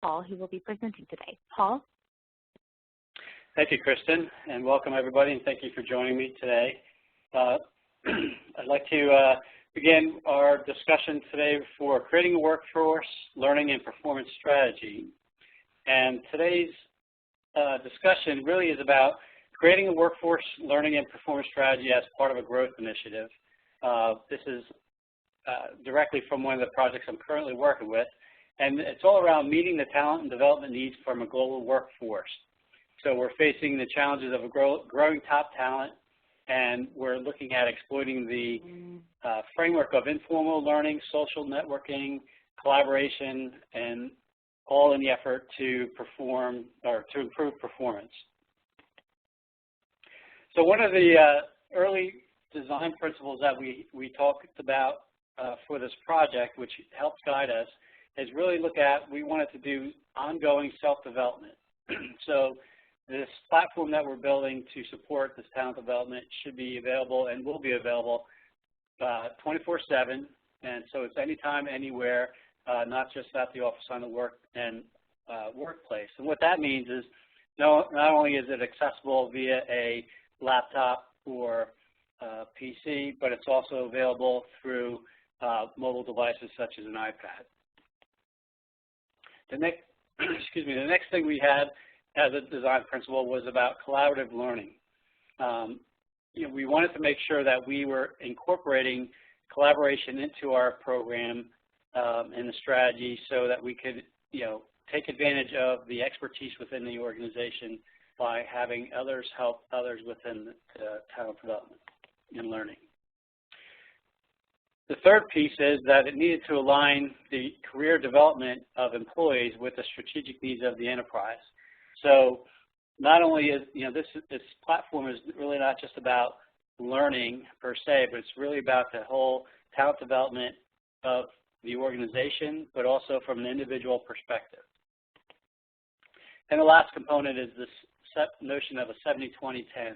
Paul, who will be presenting today. Paul? Thank you, Kristen, and welcome everybody, and thank you for joining me today. I'd like to begin our discussion today for creating a workforce learning and performance strategy. And today's discussion really is about creating a workforce learning and performance strategy as part of a growth initiative. This is directly from one of the projects I'm currently working with, and it's all around meeting the talent and development needs from a global workforce. So we're facing the challenges of a growing top talent, and we're looking at exploiting the framework of informal learning, social networking, collaboration, and all in the effort to perform or to improve performance. So one of the early design principles that we talked about for this project, which helps guide us, is really look at, we wanted to do ongoing self-development. So this platform that we're building to support this talent development should be available and will be available 24/7, and so it's anytime, anywhere, not just at the office, on the workplace. And what that means is not only is it accessible via a laptop or PC, but it's also available through mobile devices such as an iPad. The next thing we had as a design principle was about collaborative learning. We wanted to make sure that we were incorporating collaboration into our program and the strategy so that we could, take advantage of the expertise within the organization by having others help others within the talent development and learning. The third piece is that it needed to align the career development of employees with the strategic needs of the enterprise. So not only is, this platform is really not just about learning per se, but it's really about the whole talent development of the organization, but also from an individual perspective. And the last component is this notion of a 70-20-10.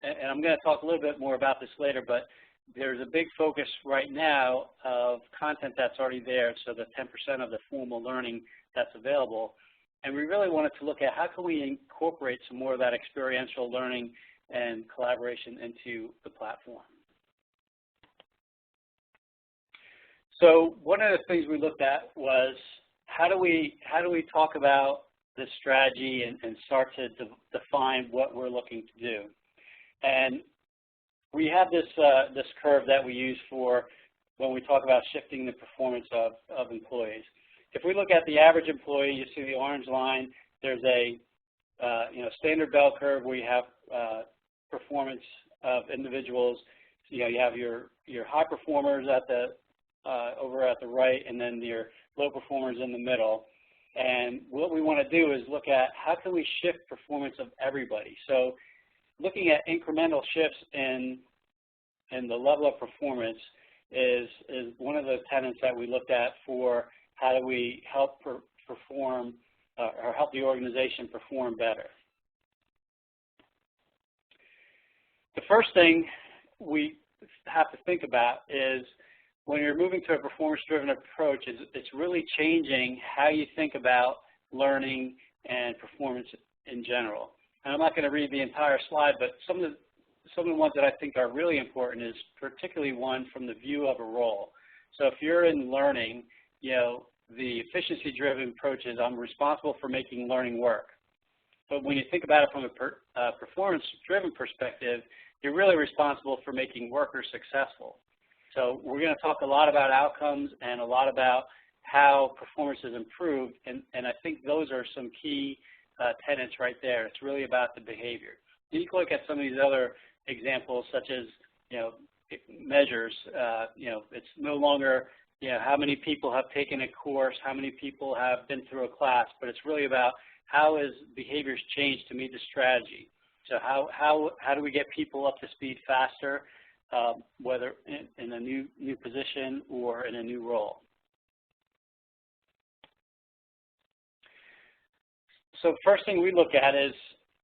And I'm going to talk a little bit more about this later, but there's a big focus right now of content that's already there, so the 10% of the formal learning that's available. And we really wanted to look at how can we incorporate some more of that experiential learning and collaboration into the platform. So one of the things we looked at was how do we talk about this strategy and start to define what we're looking to do. And we have this curve that we use for when we talk about shifting the performance of employees. If we look at the average employee, you see the orange line. There's a standard bell curve where you have performance of individuals. You have your high performers at the over at the right, and then your low performers in the middle. And what we want to do is look at how can we shift performance of everybody. So looking at incremental shifts in the level of performance is one of the tenets that we looked at for how do we help perform or help the organization perform better. The first thing we have to think about is when you're moving to a performance-driven approach, it's really changing how you think about learning and performance in general. And I'm not going to read the entire slide, but some of the ones that I think are really important is particularly one from the view of a role. So if you're in learning, the efficiency-driven approach is I'm responsible for making learning work. But when you think about it from a performance-driven perspective, you're really responsible for making workers successful. So we're going to talk a lot about outcomes and a lot about how performance is improved, and I think those are some key tenets right there. It's really about the behavior. You can look at some of these other examples, such as measures. It's no longer how many people have taken a course, how many people have been through a class, but it's really about how is behaviors changed to meet the strategy. So how do we get people up to speed faster, whether in a new position or in a new role. So first thing we look at is,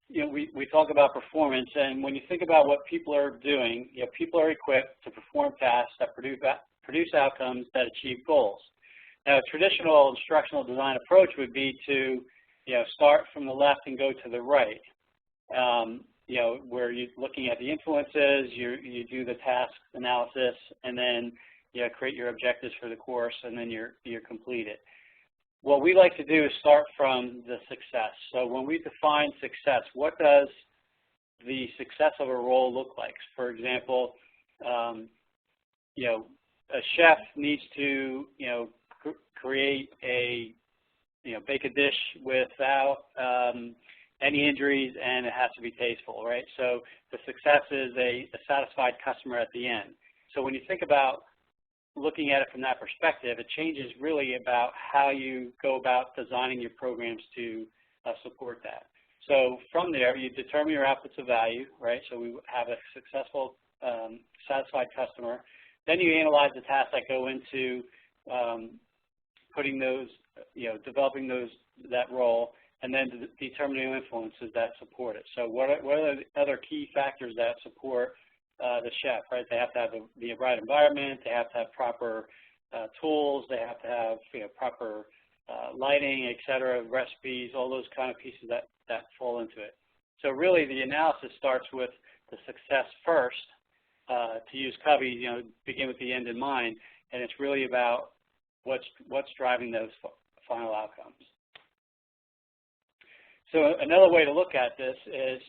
we talk about performance, and when you think about what people are doing, people are equipped to perform tasks that produce outcomes that achieve goals. Now, a traditional instructional design approach would be to, start from the left and go to the right. Where you're looking at the influences, you do the task analysis, and then create your objectives for the course, and then you're complete it. What we like to do is start from the success. So when we define success, what does the success of a role look like? For example, a chef needs to, create a, bake a dish without any injuries, and it has to be tasteful, right? So the success is a satisfied customer at the end. So when you think about looking at it from that perspective, it changes really about how you go about designing your programs to support that. So from there, you determine your outputs of value, right? So we have a successful, satisfied customer. Then you analyze the tasks that go into putting those, developing that role, and then determining influences that support it. So what are the other key factors that support the chef, right? They have to have the right environment, they have to have proper tools, they have to have proper lighting, et cetera, recipes, all those kind of pieces that fall into it. So really the analysis starts with the success first, to use Covey, begin with the end in mind, and it's really about what's driving those final outcomes. So another way to look at this is,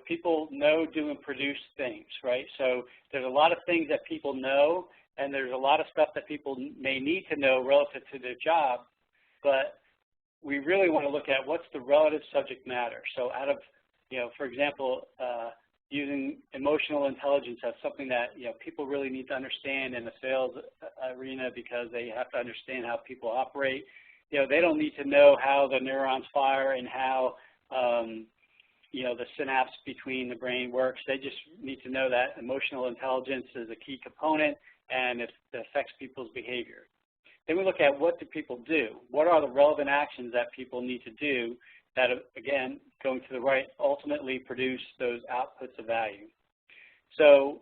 people know, do, and produce things, right? So there's a lot of things that people know, and there's a lot of stuff that people may need to know relative to their job, but we really want to look at what's the relative subject matter. So out of, for example, using emotional intelligence as something that, people really need to understand in the sales arena because they have to understand how people operate. They don't need to know how the neurons fire and how, the synapse between the brain works. They just need to know that emotional intelligence is a key component and it affects people's behavior. Then we look at what do people do? What are the relevant actions that people need to do that, again, going to the right, ultimately produce those outputs of value? So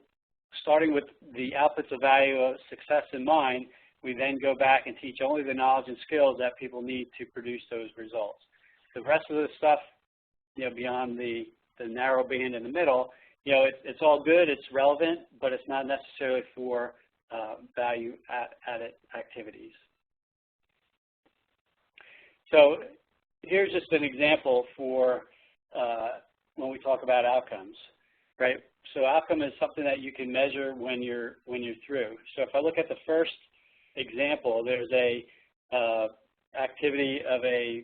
starting with the outputs of value of success in mind, we then go back and teach only the knowledge and skills that people need to produce those results. The rest of the stuff, beyond the narrow band in the middle, it's all good, it's relevant, but it's not necessarily for value-added activities. So here's just an example for when we talk about outcomes, right? So outcome is something that you can measure when you're through. So if I look at the first example, there's a activity of a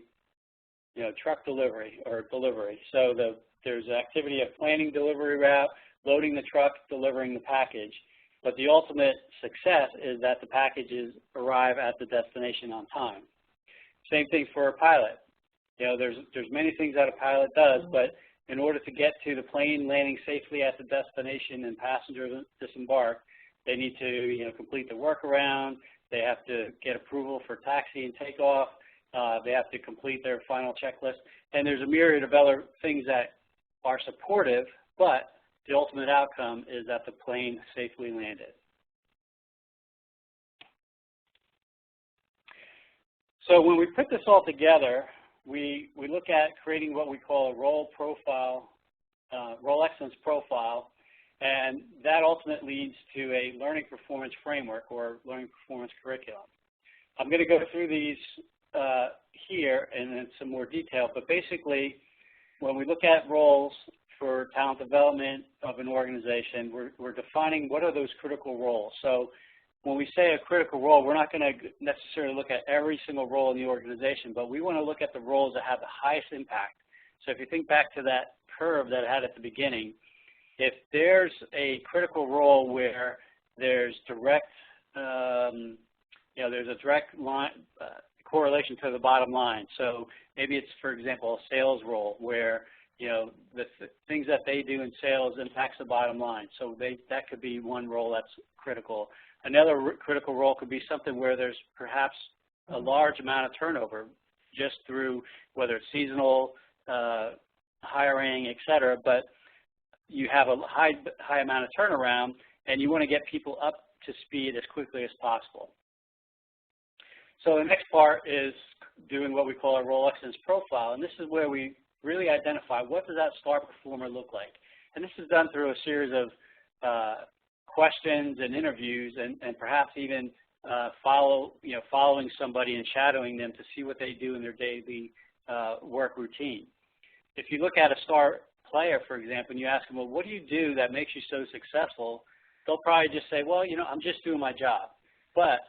truck delivery or delivery. So there's an activity of planning delivery route, loading the truck, delivering the package. But the ultimate success is that the packages arrive at the destination on time. Same thing for a pilot. There's many things that a pilot does, but in order to get to the plane landing safely at the destination and passengers disembark, they need to complete the workaround. They have to get approval for taxi and takeoff. They have to complete their final checklist. And there's a myriad of other things that are supportive, but the ultimate outcome is that the plane safely landed. So when we put this all together, we look at creating what we call a role profile, role excellence profile, and that ultimately leads to a learning performance framework or learning performance curriculum. I'm going to go through these here and in some more detail, but basically when we look at roles for talent development of an organization, we're defining what are those critical roles. So when we say a critical role, we're not going to necessarily look at every single role in the organization, but we want to look at the roles that have the highest impact. So if you think back to that curve that I had at the beginning, if there's a critical role where there's direct, there's a direct line, correlation to the bottom line. So maybe it's, for example, a sales role where the things that they do in sales impacts the bottom line. So that could be one role that's critical. Another critical role could be something where there's perhaps a large amount of turnover just through whether it's seasonal, hiring, et cetera, but you have a high amount of turnaround and you want to get people up to speed as quickly as possible. So the next part is doing what we call a role excellence profile, and this is where we really identify what does that star performer look like. And this is done through a series of questions and interviews, and perhaps even following somebody and shadowing them to see what they do in their daily work routine. If you look at a star player, for example, and you ask them, well, what do you do that makes you so successful? They'll probably just say, well, I'm just doing my job. But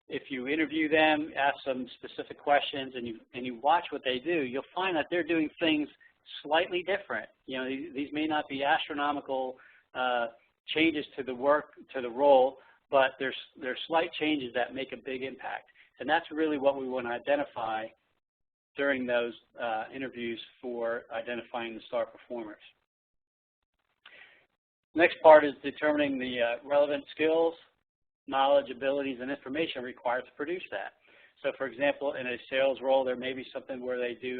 if you interview them, ask some specific questions, and you watch what they do, you'll find that they're doing things slightly different. These may not be astronomical changes to the work, to the role, but there's slight changes that make a big impact. And that's really what we want to identify during those interviews for identifying the star performers. Next part is determining the relevant skills, knowledge, abilities, and information required to produce that. So for example, in a sales role, there may be something where they do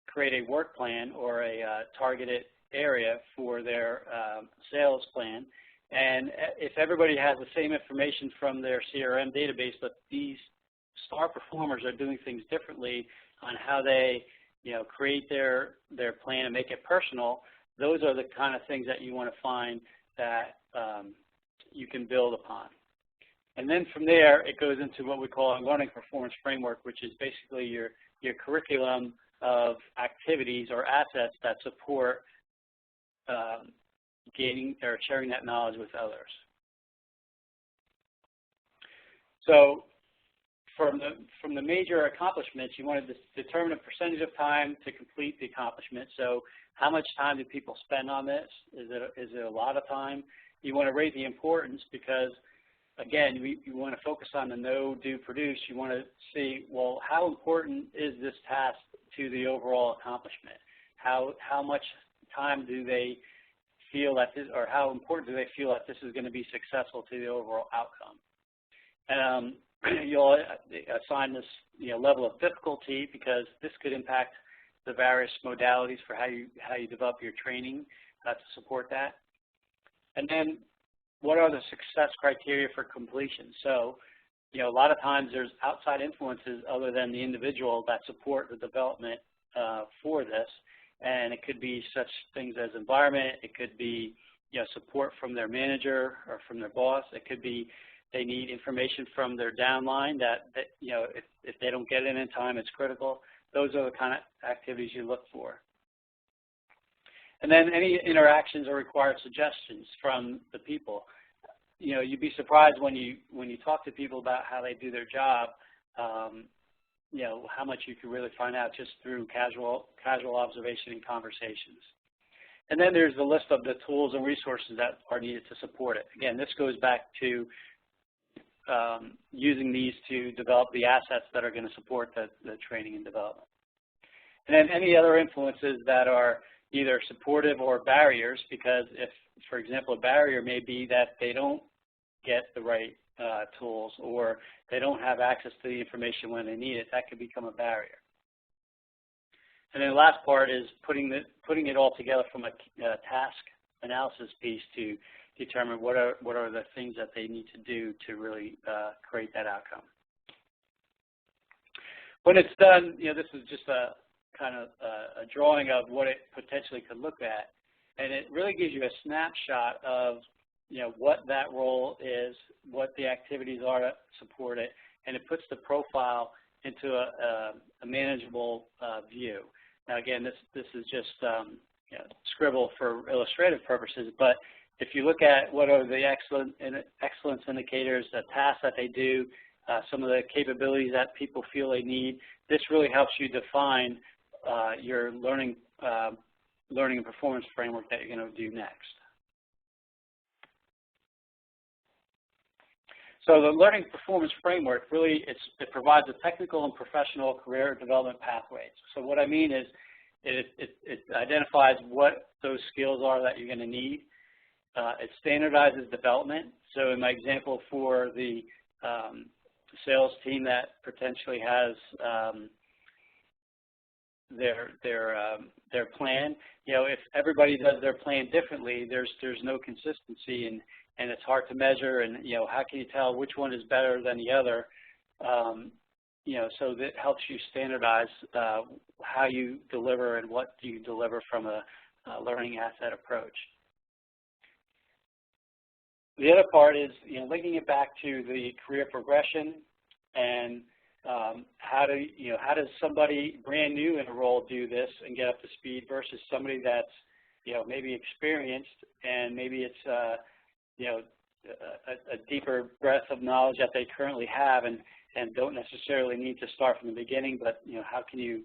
create a work plan or a targeted area for their sales plan. And if everybody has the same information from their CRM database, but these star performers are doing things differently on how they create their plan and make it personal, those are the kind of things that you want to find that you can build upon. And then from there, it goes into what we call a learning performance framework, which is basically your curriculum of activities or assets that support gaining or sharing that knowledge with others. So from the major accomplishments, you want to determine a percentage of time to complete the accomplishment. So how much time do people spend on this? Is it a lot of time? You want to rate the importance because, again, you want to focus on the know, do, produce. You want to see, well, how important is this task to the overall accomplishment? How much time do they feel that this, or how important do they feel that this is going to be successful to the overall outcome? And you'll assign this level of difficulty because this could impact the various modalities for how you develop your training to support that. And then what are the success criteria for completion? So, a lot of times there's outside influences other than the individual that support the development for this. And it could be such things as environment. It could be support from their manager or from their boss. It could be they need information from their downline that if they don't get it in time, it's critical. Those are the kind of activities you look for. And then any interactions or required suggestions from the people. You'd be surprised when you talk to people about how they do their job, how much you can really find out just through casual observation and conversations. And then there's the list of the tools and resources that are needed to support it. Again, this goes back to using these to develop the assets that are going to support the training and development. And then any other influences that are either supportive or barriers, because if, for example, a barrier may be that they don't get the right tools or they don't have access to the information when they need it, that could become a barrier. And then the last part is putting it all together from a task analysis piece to determine what are the things that they need to do to really create that outcome. When it's done, this is just a kind of a drawing of what it potentially could look at, and it really gives you a snapshot of what that role is, what the activities are to support it, and it puts the profile into a manageable view. Now, again, this is just scribble for illustrative purposes, but if you look at what are the excellence indicators, the tasks that they do, some of the capabilities that people feel they need, this really helps you define your learning and performance framework that you're going to do next. So the learning performance framework really it provides a technical and professional career development pathways. So what I mean is it identifies what those skills are that you're going to need. It standardizes development. So in my example for the sales team that potentially has their plan. You know, if everybody does their plan differently, there's no consistency, and it's hard to measure. And you know, how can you tell which one is better than the other? You know, so that helps you standardize how you deliver and what you deliver from a learning asset approach. The other part is, you know, linking it back to the career progression and how does somebody brand new in a role do this and get up to speed versus somebody that's, you know, maybe experienced and maybe it's, you know, a deeper breadth of knowledge that they currently have and don't necessarily need to start from the beginning, but, you know, how can you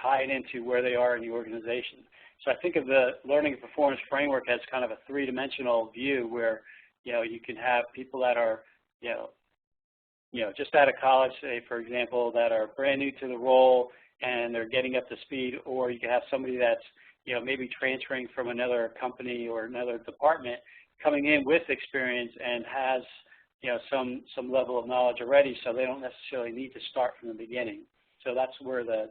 tie it into where they are in the organization? So I think of the Learning and Performance Framework as kind of a three-dimensional view where, you know, you can have people that are, you know, just out of college, say, for example, that are brand new to the role and they're getting up to speed, or you can have somebody that's, you know, maybe transferring from another company or another department coming in with experience and has, you know, some level of knowledge already, so they don't necessarily need to start from the beginning. So that's where the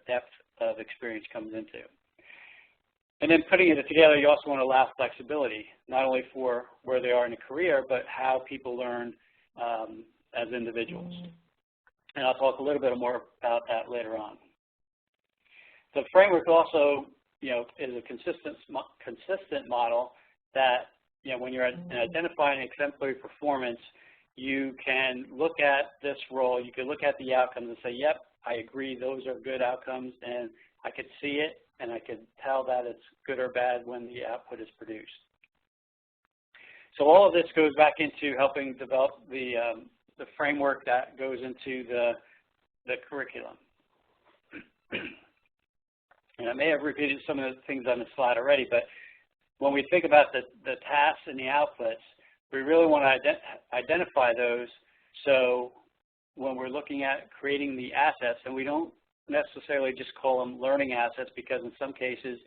depth of experience comes into. And then putting it together, you also want to allow flexibility, not only for where they are in a career, but how people learn as individuals. And I'll talk a little bit more about that later on. The framework also, you know, is a consistent model that, you know, when you're identifying exemplary performance, you can look at this role, you can look at the outcomes and say, yep, I agree, those are good outcomes, and I could see it, and I could tell that it's good or bad when the output is produced. So all of this goes back into helping develop the framework that goes into the curriculum. And I may have repeated some of the things on the slide already, but when we think about the tasks and the outputs, we really want to identify those. So when we're looking at creating the assets, and we don't necessarily just call them learning assets, because in some cases,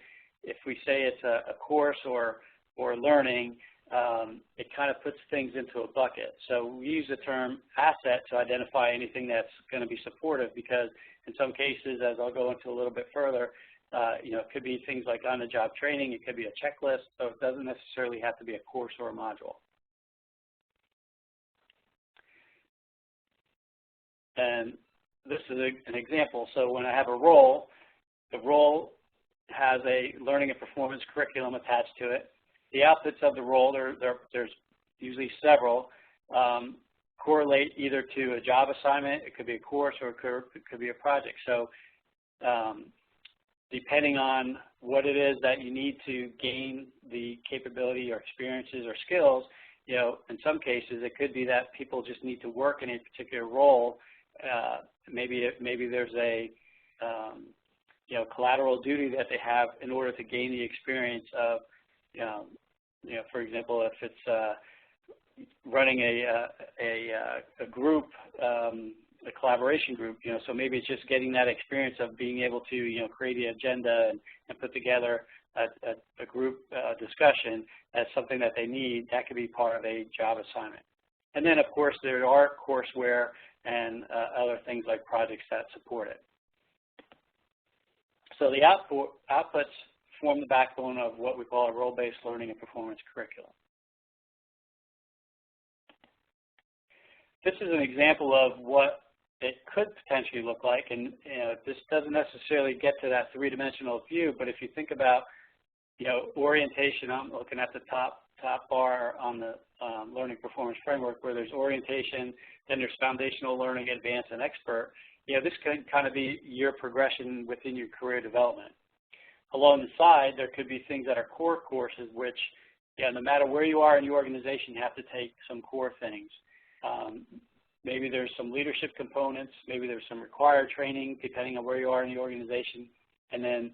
if we say it's a course or learning, it kind of puts things into a bucket. So we use the term asset to identify anything that's going to be supportive, because in some cases, as I'll go into a little bit further, you know, it could be things like on-the-job training, it could be a checklist, so it doesn't necessarily have to be a course or a module. And this is an example. So when I have a role, the role has a learning and performance curriculum attached to it. The outputs of the role, there's usually several, correlate either to a job assignment, it could be a course, or it could be a project. So depending on what it is that you need to gain the capability or experiences or skills, you know, in some cases it could be that people just need to work in a particular role. Maybe there's a you know, collateral duty that they have in order to gain the experience of, you know, for example, if it's running a group, a collaboration group, you know, so maybe it's just getting that experience of being able to, you know, create the agenda and put together a group discussion as something that they need. That could be part of a job assignment. And then, of course, there are courseware and other things like projects that support it. So the outputs form the backbone of what we call a role-based learning and performance curriculum. This is an example of what it could potentially look like, and you know, this doesn't necessarily get to that three-dimensional view, but if you think about, you know, orientation, I'm looking at the top bar on the Learning Performance Framework, where there's orientation, then there's foundational learning, advanced, and expert. You know, this can kind of be your progression within your career development. Along the side, there could be things that are core courses, which, yeah, no matter where you are in your organization, you have to take some core things. Maybe there's some leadership components, maybe there's some required training, depending on where you are in the organization, and then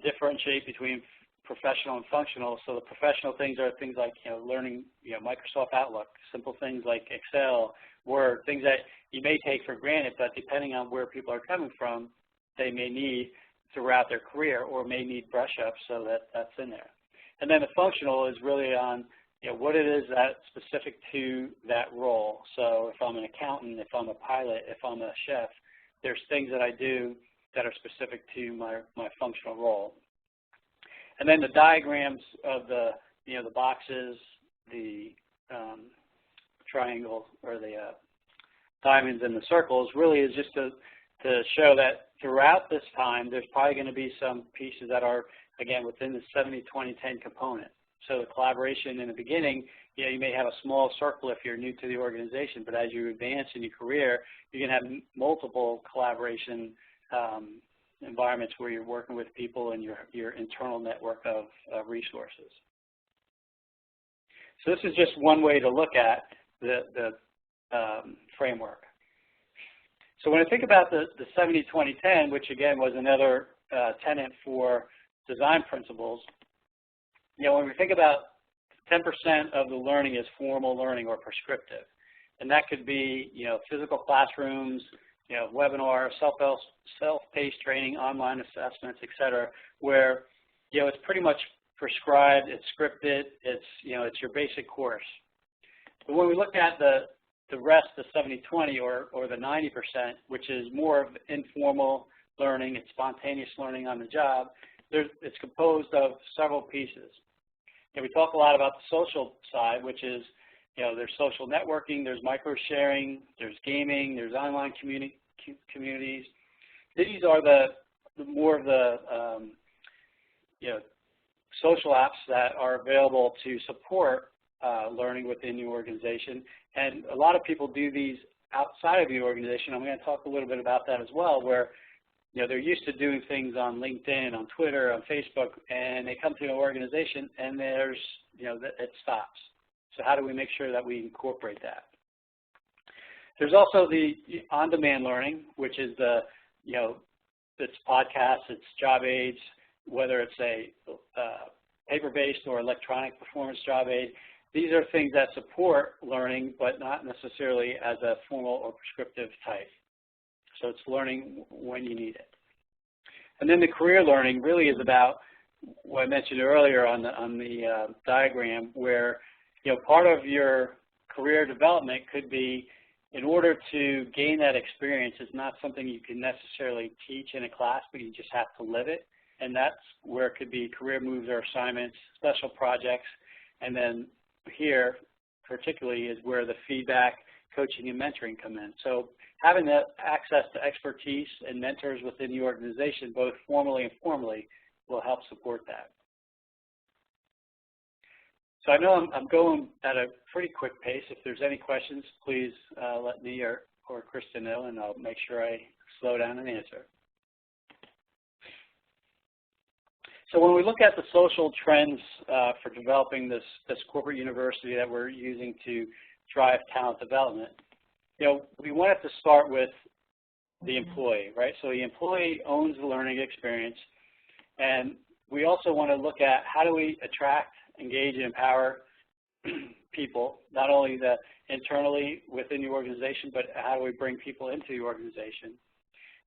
differentiate between professional and functional. So the professional things are things like, you know, learning, you know, Microsoft Outlook, simple things like Excel, Word, things that you may take for granted, but depending on where people are coming from, they may need throughout their career or may need brush up, so that's in there. And then the functional is really on, you know, what it is that's specific to that role. So if I'm an accountant, if I'm a pilot, if I'm a chef, there's things that I do that are specific to my functional role. And then the diagrams of the boxes, the triangle or the diamonds and the circles really is just to show that throughout this time there's probably going to be some pieces that are, again, within the 70-20-10 component. So the collaboration in the beginning, you may have a small circle if you're new to the organization, but as you advance in your career, you're going to have multiple collaboration environments where you're working with people in your internal network of resources. So this is just one way to look at the framework. So when I think about the 70-20-10, which again was another tenet for design principles, when we think about 10% of the learning is formal learning or prescriptive, and that could be physical classrooms, webinars, self-paced training, online assessments, et cetera, where it's pretty much prescribed, it's scripted, it's your basic course. But when we look at the rest, the 70-20 or the 90%, which is more of informal learning, it's spontaneous learning on the job, it's composed of several pieces. We talk a lot about the social side, which is, there's social networking, there's micro-sharing, there's gaming, there's online communities. These are the more of the, social apps that are available to support learning within your organization. And a lot of people do these outside of the organization. I'm going to talk a little bit about that as well, where they're used to doing things on LinkedIn, on Twitter, on Facebook, and they come to an organization and there's, it stops. So how do we make sure that we incorporate that? There's also the on-demand learning, which is it's podcasts, it's job aids, whether it's a paper-based or electronic performance job aid. These are things that support learning, but not necessarily as a formal or prescriptive type. So it's learning when you need it. And then the career learning really is about what I mentioned earlier on the diagram, where part of your career development could be, in order to gain that experience, it's not something you can necessarily teach in a class, but you just have to live it. And that's where it could be career moves or assignments, special projects, and then here particularly is where the feedback, coaching, and mentoring come in. So having that access to expertise and mentors within the organization, both formally and informally, will help support that. So I know I'm going at a pretty quick pace. If there's any questions, please let me or Kristen know, and I'll make sure I slow down and answer. So when we look at the social trends for developing this corporate university that we're using to drive talent development, we wanted to start with the employee, right? So the employee owns the learning experience, and we also want to look at how do we attract, engage, and empower people, not only internally within the organization, but how do we bring people into the organization?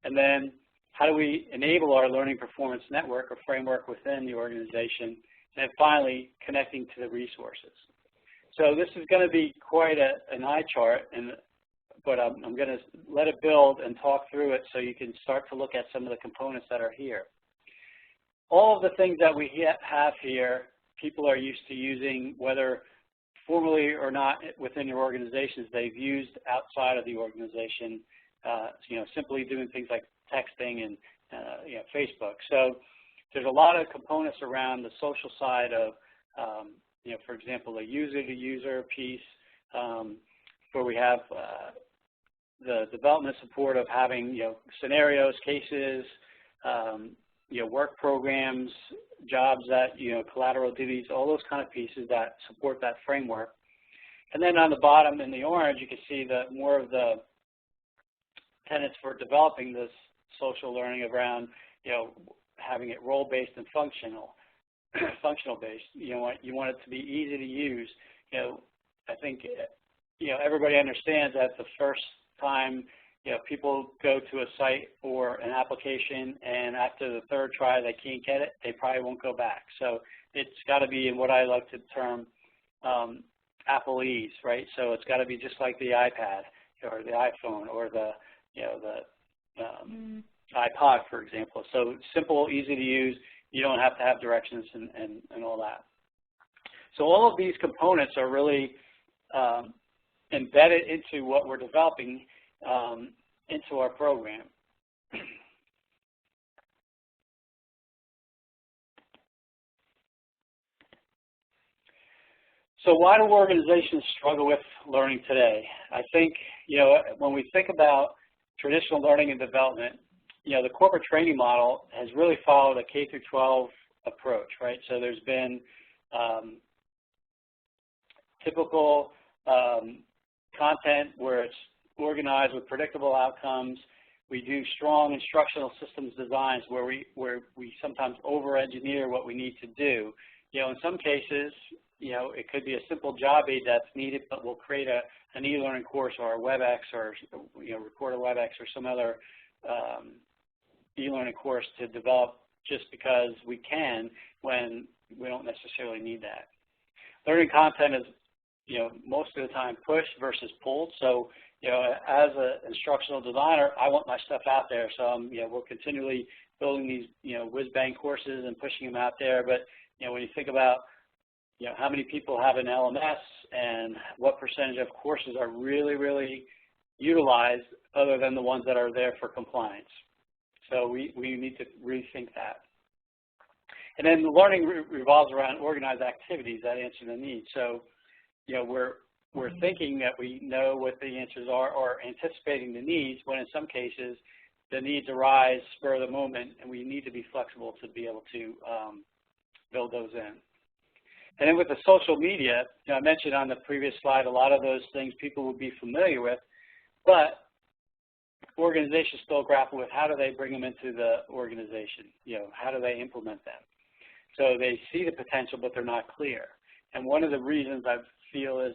And then how do we enable our learning performance network or framework within the organization? And then finally, connecting to the resources. So this is going to be quite an eye chart, but I'm going to let it build and talk through it so you can start to look at some of the components that are here. All of the things that we have here, people are used to using, whether formally or not within your organizations, they've used outside of the organization, simply doing things like texting and Facebook. So there's a lot of components around the social side of, for example, a user-to-user piece, where we have the development support of having scenarios, cases, work programs, jobs that collateral duties, all those kind of pieces that support that framework. And then on the bottom in the orange, you can see more of the tenets for developing this social learning around having it role-based and functional-based. You want it to be easy to use. I think everybody understands that the first time people go to a site or an application, and after the third try they can't get it, they probably won't go back. So it's got to be in what I like to term Apple-ease, right? So it's got to be just like the iPad or the iPhone or the iPod, for example. So simple, easy to use. You don't have to have directions and all that. So all of these components are really embedded into what we're developing into our program. So why do organizations struggle with learning today? I think, when we think about traditional learning and development, the corporate training model has really followed a K through 12 approach, right? So there's been typical content where it's organized with predictable outcomes. We do strong instructional systems designs where we sometimes over-engineer what we need to do. In some cases, it could be a simple job aid that's needed, but we'll create an e-learning course or a WebEx or record a WebEx or some other e-learning course to develop just because we can when we don't necessarily need that. Learning content is, most of the time pushed versus pulled. So, as an instructional designer, I want my stuff out there. So, we're continually building these, whiz-bang courses and pushing them out there. But, when you think about, how many people have an LMS and what percentage of courses are really, really utilized other than the ones that are there for compliance. So we need to rethink that. And then the learning revolves around organized activities that answer the needs. So, we're thinking that we know what the answers are or anticipating the needs when in some cases the needs arise spur of the moment and we need to be flexible to be able to build those in. And then with the social media, I mentioned on the previous slide, a lot of those things people would be familiar with, but organizations still grapple with how do they bring them into the organization, how do they implement them. So they see the potential, but they're not clear. And one of the reasons I feel is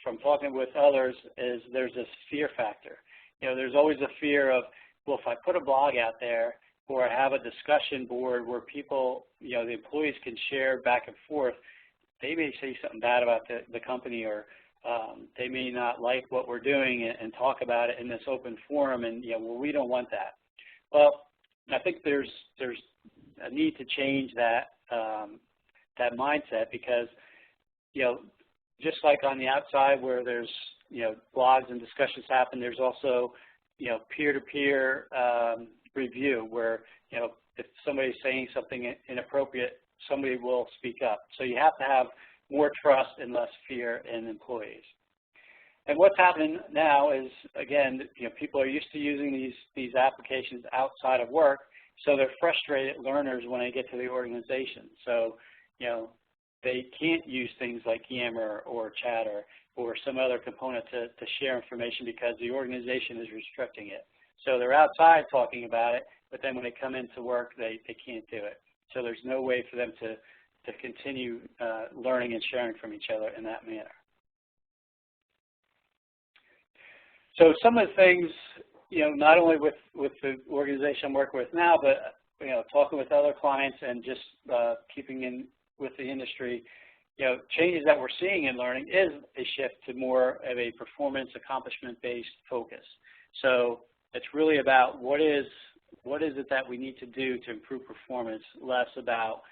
from talking with others is there's this fear factor. There's always a fear of, well, if I put a blog out there or I have a discussion board where people, the employees can share back and forth, they may say something bad about the company or they may not like what we're doing and talk about it in this open forum and, well, we don't want that. Well, I think there's a need to change that, that mindset because, just like on the outside where there's, blogs and discussions happen, there's also, peer-to-peer review where, if somebody's saying something inappropriate, somebody will speak up. So you have to have more trust and less fear in employees. And what's happening now is, again, people are used to using these applications outside of work, so they're frustrated learners when they get to the organization. So, they can't use things like Yammer or Chatter or some other component to share information because the organization is restricting it. So they're outside talking about it, but then when they come into work, they can't do it. So there's no way for them to continue learning and sharing from each other in that manner. So some of the things, not only with the organization I'm working with now, but talking with other clients and just keeping in with the industry, changes that we're seeing in learning is a shift to more of a performance accomplishment-based focus. So it's really about what is it that we need to do to improve performance, less about,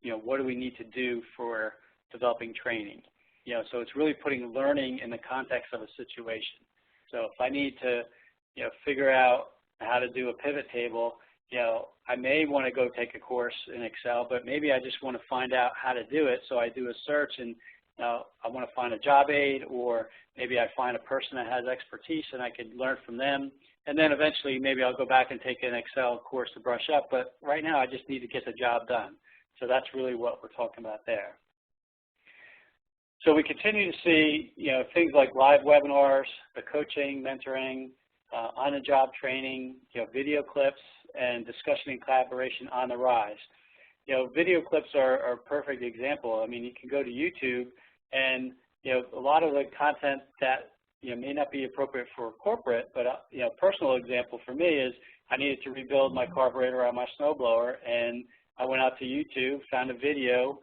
what do we need to do for developing training. So it's really putting learning in the context of a situation. So if I need to, figure out how to do a pivot table, I may want to go take a course in Excel, but maybe I just want to find out how to do it. So I do a search and I want to find a job aid, or maybe I find a person that has expertise and I can learn from them. And then eventually maybe I'll go back and take an Excel course to brush up. But right now I just need to get the job done. So that's really what we're talking about there. So we continue to see, things like live webinars, the coaching, mentoring, on-the-job training, video clips, and discussion and collaboration on the rise. Video clips are a perfect example. I mean, you can go to YouTube and, a lot of the content that, may not be appropriate for corporate, but, a personal example for me is I needed to rebuild my carburetor on my snowblower, and I went out to YouTube, found a video,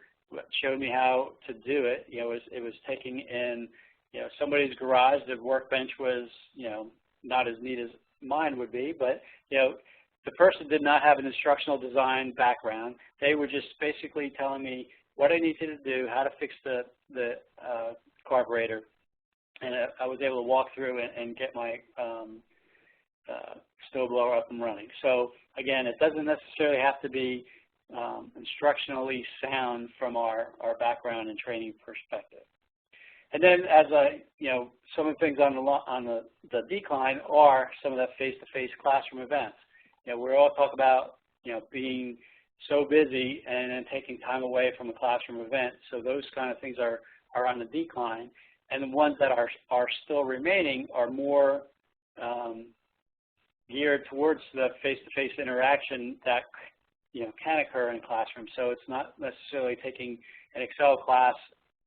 showed me how to do it. It was taking in, somebody's garage. The workbench was, not as neat as mine would be, but the person did not have an instructional design background. They were just basically telling me what I needed to do, how to fix the carburetor, and I was able to walk through and get my snowblower up and running. So again, it doesn't necessarily have to be instructionally sound from our background and training perspective. And then, as some of the things on the decline are some of that face-to-face classroom events. We all talk about being so busy and then taking time away from a classroom event. So those kind of things are on the decline, and the ones that are still remaining are more geared towards the face-to-face interaction that can occur in classrooms. So it's not necessarily taking an Excel class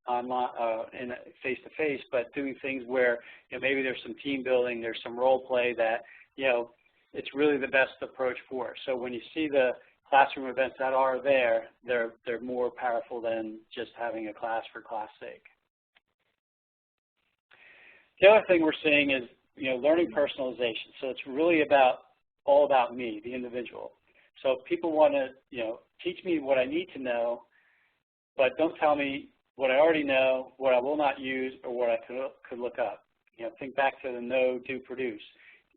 online in face-to-face, but doing things where maybe there's some team building, there's some role play that it's really the best approach for. So when you see the classroom events that are there, they're more powerful than just having a class for class sake. The other thing we're seeing is learning personalization. So it's really all about me, the individual. So people want to teach me what I need to know, but don't tell me what I already know, what I will not use, or what I could look up. Think back to the know, do, produce.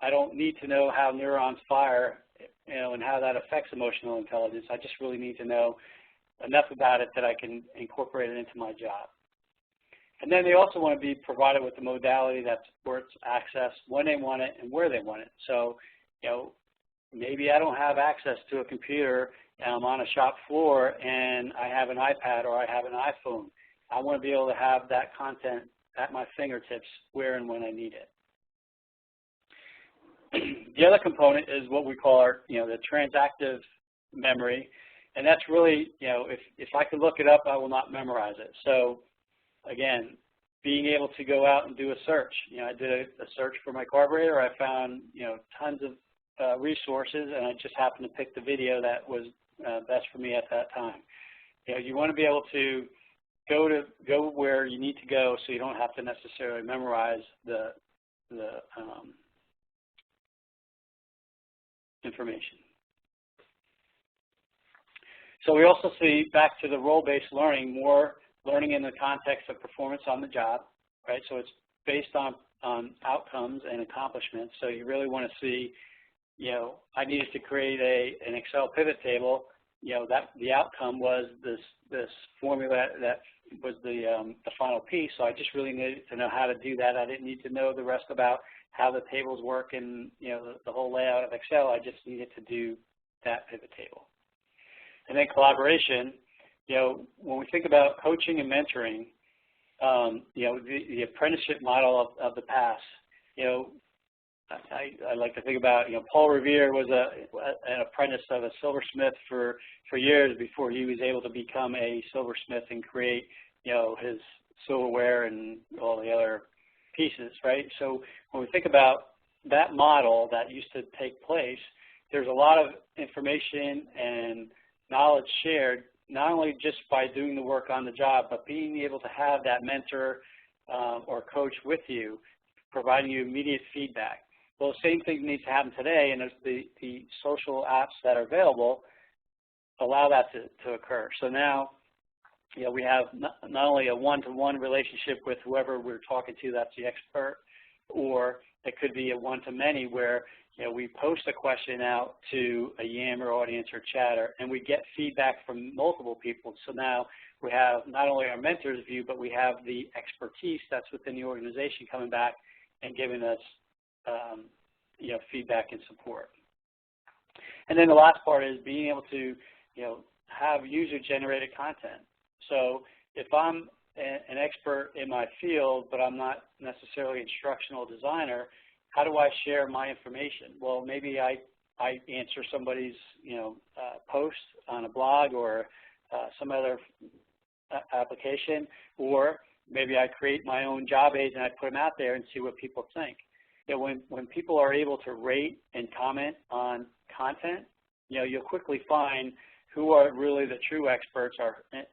I don't need to know how neurons fire, and how that affects emotional intelligence. I just really need to know enough about it that I can incorporate it into my job. And then they also want to be provided with the modality that supports access when they want it and where they want it. So, maybe I don't have access to a computer and I'm on a shop floor and I have an iPad or I have an iPhone. I want to be able to have that content at my fingertips where and when I need it. The other component is what we call our, the transactive memory, and that's really, if I could look it up, I will not memorize it. So, again, being able to go out and do a search. I did a search for my carburetor. I found, tons of resources, and I just happened to pick the video that was best for me at that time. You want to be able to go where you need to go, so you don't have to necessarily memorize the information. So we also see, back to the role-based learning, more learning in the context of performance on the job, right? So it's based on outcomes and accomplishments. So you really want to see, I needed to create an Excel pivot table. That the outcome was this formula that was the final piece. So I just really needed to know how to do that. I didn't need to know the rest about how the tables work and the whole layout of Excel. I just needed to do that pivot table. And then collaboration. When we think about coaching and mentoring, the apprenticeship model of the past, I like to think about, Paul Revere was an apprentice of a silversmith for years before he was able to become a silversmith and create, his silverware and all the other pieces, right? So when we think about that model that used to take place, there's a lot of information and knowledge shared, not only just by doing the work on the job, but being able to have that mentor or coach with you, providing you immediate feedback. Well, the same thing needs to happen today, and the social apps that are available allow that to occur. So now, we have not only a one-to-one relationship with whoever we're talking to that's the expert, or it could be a one-to-many where we post a question out to a Yammer audience or chatter, and we get feedback from multiple people. So now we have not only our mentor's view, but we have the expertise that's within the organization coming back and giving us feedback and support. And then the last part is being able to have user-generated content. So if I'm an expert in my field, but I'm not necessarily an instructional designer, how do I share my information? Well, maybe I answer somebody's post on a blog or some other application, or maybe I create my own job aids and I put them out there and see what people think. When people are able to rate and comment on content, you'll quickly find who are really the true experts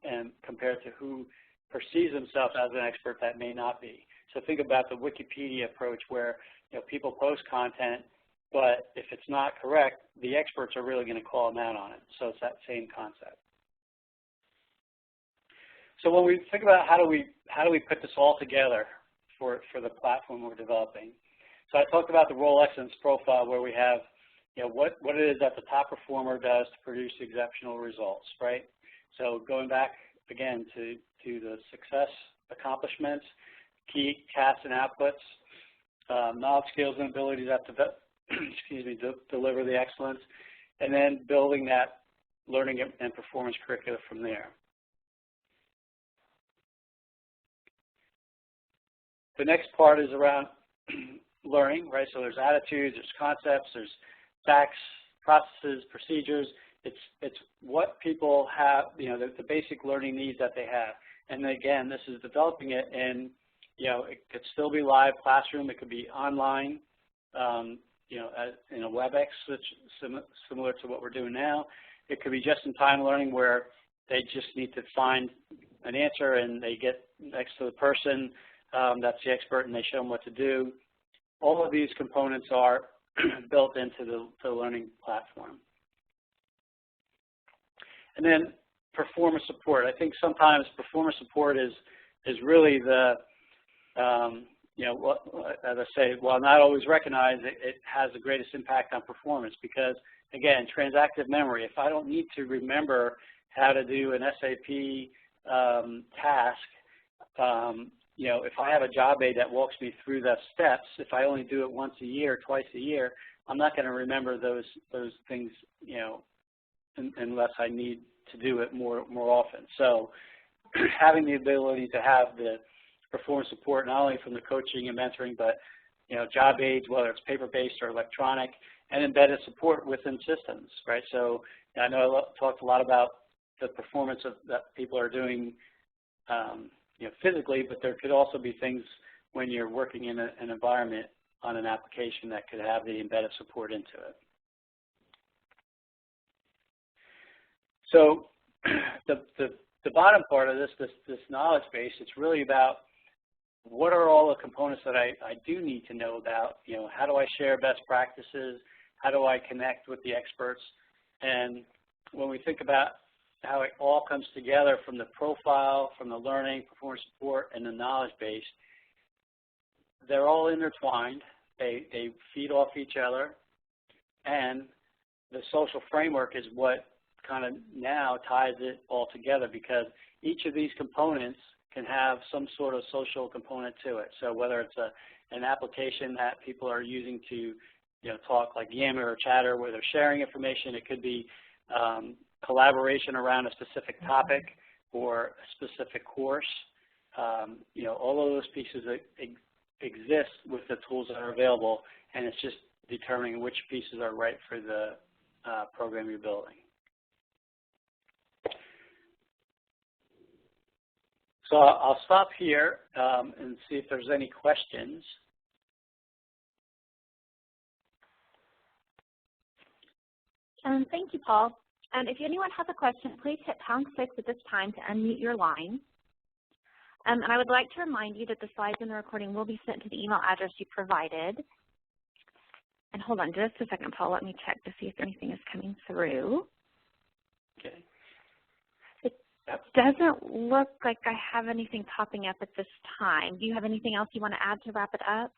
and compared to who perceives themselves as an expert that may not be. So think about the Wikipedia approach where people post content but if it's not correct, the experts are really going to call them out on it. So it's that same concept. So when we think about how do we put this all together for the platform we're developing. So I talked about the role excellence profile where we have what it is that the top performer does to produce exceptional results, right? So going back again to the success accomplishments, key tasks and outputs, knowledge, skills, and abilities that deliver the excellence, and then building that learning and performance curricula from there. The next part is around learning, right? So there's attitudes, there's concepts, there's facts, processes, procedures. It's what people have, the basic learning needs that they have. And again, this is developing it in, it could still be live classroom, it could be online, in a WebEx, which similar to what we're doing now. It could be just-in-time learning where they just need to find an answer and they get next to the person that's the expert and they show them what to do. All of these components are built into the learning platform. And then performance support. I think sometimes performance support is really the, as I say, while not always recognized, it has the greatest impact on performance because, again, transactive memory. If I don't need to remember how to do an SAP task, if I have a job aid that walks me through the steps, if I only do it once a year, twice a year, I'm not going to remember those things, unless I need to do it more often. So having the ability to have the performance support not only from the coaching and mentoring, but job aids, whether it's paper-based or electronic, and embedded support within systems, right? So I know I talked a lot about the performance that people are doing physically, but there could also be things when you're working in an environment on an application that could have the embedded support into it. So the bottom part of this knowledge base, it's really about what are all the components that I do need to know about. How do I share best practices? How do I connect with the experts? And when we think about how it all comes together from the profile, from the learning, performance support, and the knowledge base, they're all intertwined. They feed off each other. And the social framework is what kind of now ties it all together because each of these components can have some sort of social component to it. So whether it's an application that people are using to talk like Yammer or Chatter where they're sharing information, it could be collaboration around a specific topic or a specific course. All of those pieces exist with the tools that are available, and it's just determining which pieces are right for the program you're building. So I'll stop here and see if there's any questions. Thank you, Paul. If anyone has a question, please hit #6 at this time to unmute your line. And I would like to remind you that the slides in the recording will be sent to the email address you provided. And hold on just a second, Paul. Let me check to see if anything is coming through. Okay. It doesn't look like I have anything popping up at this time. Do you have anything else you want to add to wrap it up?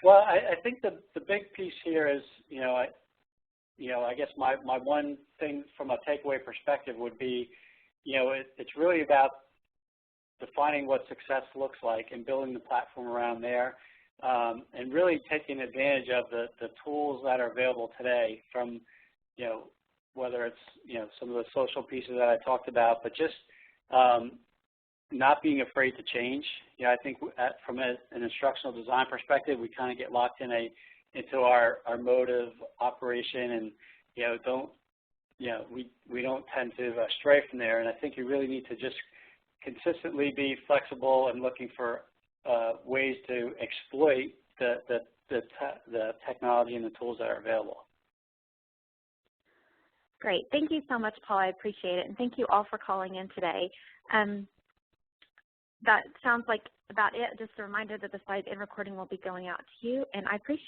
Well, I think the big piece here is, I guess my one thing from a takeaway perspective would be, it's really about defining what success looks like and building the platform around there, and really taking advantage of the tools that are available today from, whether it's, some of the social pieces that I talked about, but just not being afraid to change. I think from an instructional design perspective, we kind of get locked into our mode of operation and, we don't tend to stray from there. And I think you really need to just consistently be flexible and looking for ways to exploit the technology and the tools that are available. Great. Thank you so much, Paul. I appreciate it. And thank you all for calling in today. That sounds like about it. Just a reminder that the slides and recording will be going out to you. And I appreciate